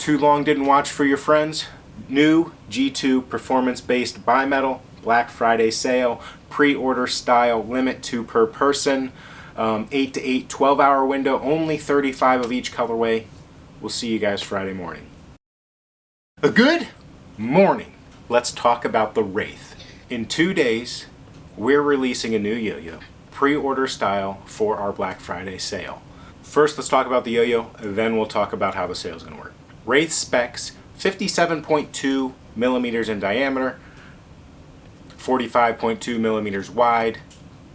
Too long didn't watch for your friends? New G2 performance-based bimetal, Black Friday sale, pre-order style, limit 2 per person, 8 to 8, 12-hour window, only 35 of each colorway. We'll see you guys Friday morning. A good morning. Let's talk about the Wraith. In 2 days, we're releasing a new yo-yo, pre-order style for our Black Friday sale. First, let's talk about the yo-yo, then we'll talk about how the sale is going to work. Wraith specs, 57.2 millimeters in diameter, 45.2 millimeters wide,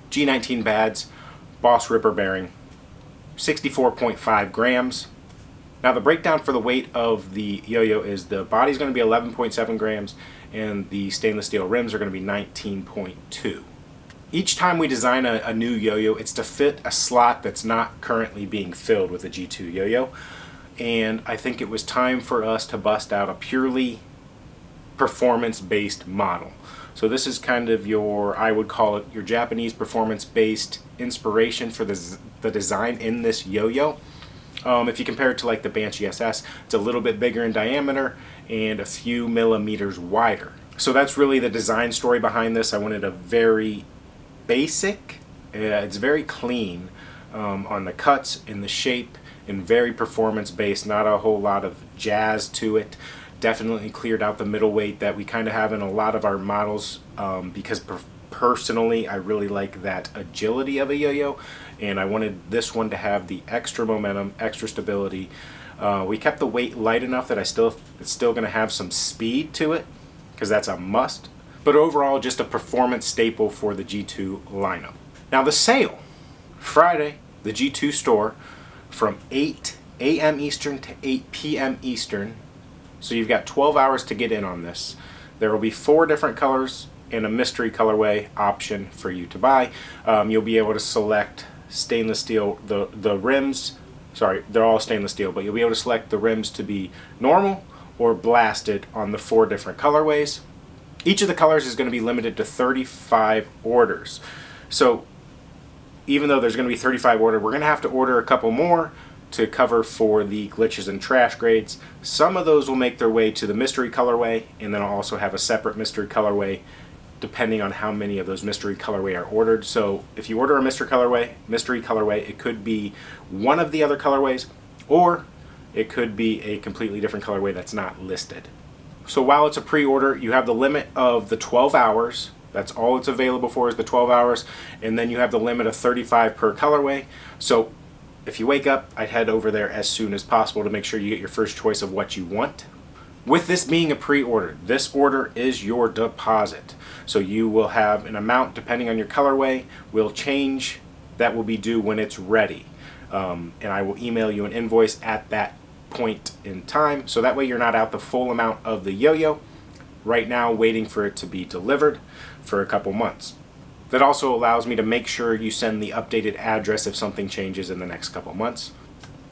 G19 pads, Boss Ripper bearing, 64.5 grams. Now the breakdown for the weight of the yo-yo is the body's going to be 11.7 grams and the stainless steel rims are going to be 19.2. Each time we design a new yo-yo, it's to fit a slot that's not currently being filled with a G2 yo-yo. And I think it was time for us to bust out a purely performance-based model. So this is kind of your, I would call it your Japanese performance-based inspiration for the design in this yo-yo. If you compare it to like the Banshee SS, it's a little bit bigger in diameter and a few millimeters wider. So that's really the design story behind this. I wanted a very basic, it's very clean on the cuts, in the shape, and very performance based, not a whole lot of jazz to it. Definitely cleared out the middleweight that we kind of have in a lot of our models because personally I really like that agility of a yo-yo, and I wanted this one to have the extra momentum, extra stability. We kept the weight light enough that it's still going to have some speed to it because that's a must, but overall just a performance staple for the G2 lineup. Now the sale, Friday, the G2 store, from 8 a.m. Eastern to 8 p.m. Eastern. So you've got 12 hours to get in on this. There will be 4 different colors and a mystery colorway option for you to buy. You'll be able to select stainless steel, the rims, sorry, they're all stainless steel, but you'll be able to select the rims to be normal or blasted on the 4 different colorways. Each of the colors is going to be limited to 35 orders. So even though there's going to be 35 ordered, we're going to have to order a couple more to cover for the glitches and trash grades. Some of those will make their way to the mystery colorway, and then I'll also have a separate mystery colorway depending on how many of those mystery colorway are ordered. So if you order a mystery colorway, it could be one of the other colorways, or it could be a completely different colorway that's not listed. So while it's a pre-order, you have the limit of the 12 hours. That's all it's available for, is the 12 hours, and then you have the limit of 35 per colorway. So if you wake up, I'd head over there as soon as possible to make sure you get your first choice of what you want. With this being a pre-order, this order is your deposit. So you will have an amount depending on your colorway, will change, that will be due when it's ready. And I will email you an invoice at that point in time, so that way you're not out the full amount of the yo-yo right now waiting for it to be delivered for a couple months. That also allows me to make sure you send the updated address if something changes in the next couple months.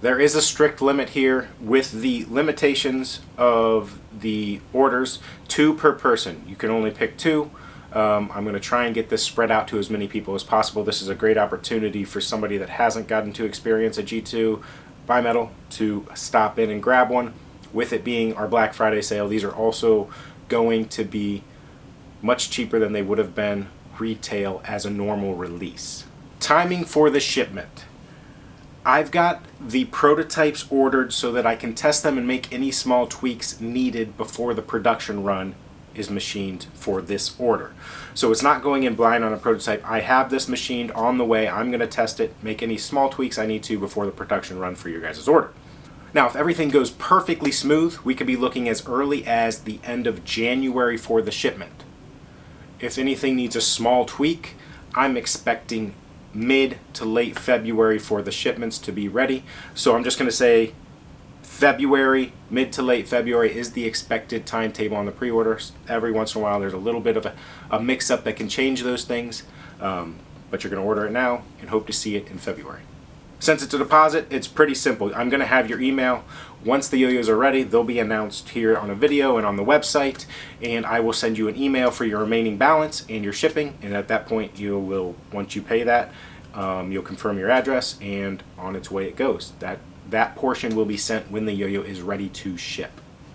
There is a strict limit here with the limitations of the orders, 2 per person. You can only pick 2. I'm going to try and get this spread out to as many people as possible. This is a great opportunity for somebody that hasn't gotten to experience a G2 bimetal to stop in and grab one. With it being our Black Friday sale, these are also going to be much cheaper than they would have been retail as a normal release. Timing for the shipment. I've got the prototypes ordered so that I can test them and make any small tweaks needed before the production run is machined for this order. So it's not going in blind on a prototype. I have this machined on the way. I'm going to test it, make any small tweaks I need to before the production run for your guys' order. Now, if everything goes perfectly smooth, we could be looking as early as the end of January for the shipment. If anything needs a small tweak, I'm expecting mid to late February for the shipments to be ready. So I'm just going to say February, mid to late February is the expected timetable on the pre-orders. Every once in a while there's a little bit of a mix-up that can change those things, but you're going to order it now and hope to see it in February. Since it's a deposit, it's pretty simple. I'm going to have your email. Once the yo-yos are ready, they'll be announced here on a video and on the website, and I will send you an email for your remaining balance and your shipping, and at that point you will, once you pay that, you'll confirm your address and on its way it goes. That that portion will be sent when the yo-yo is ready to ship.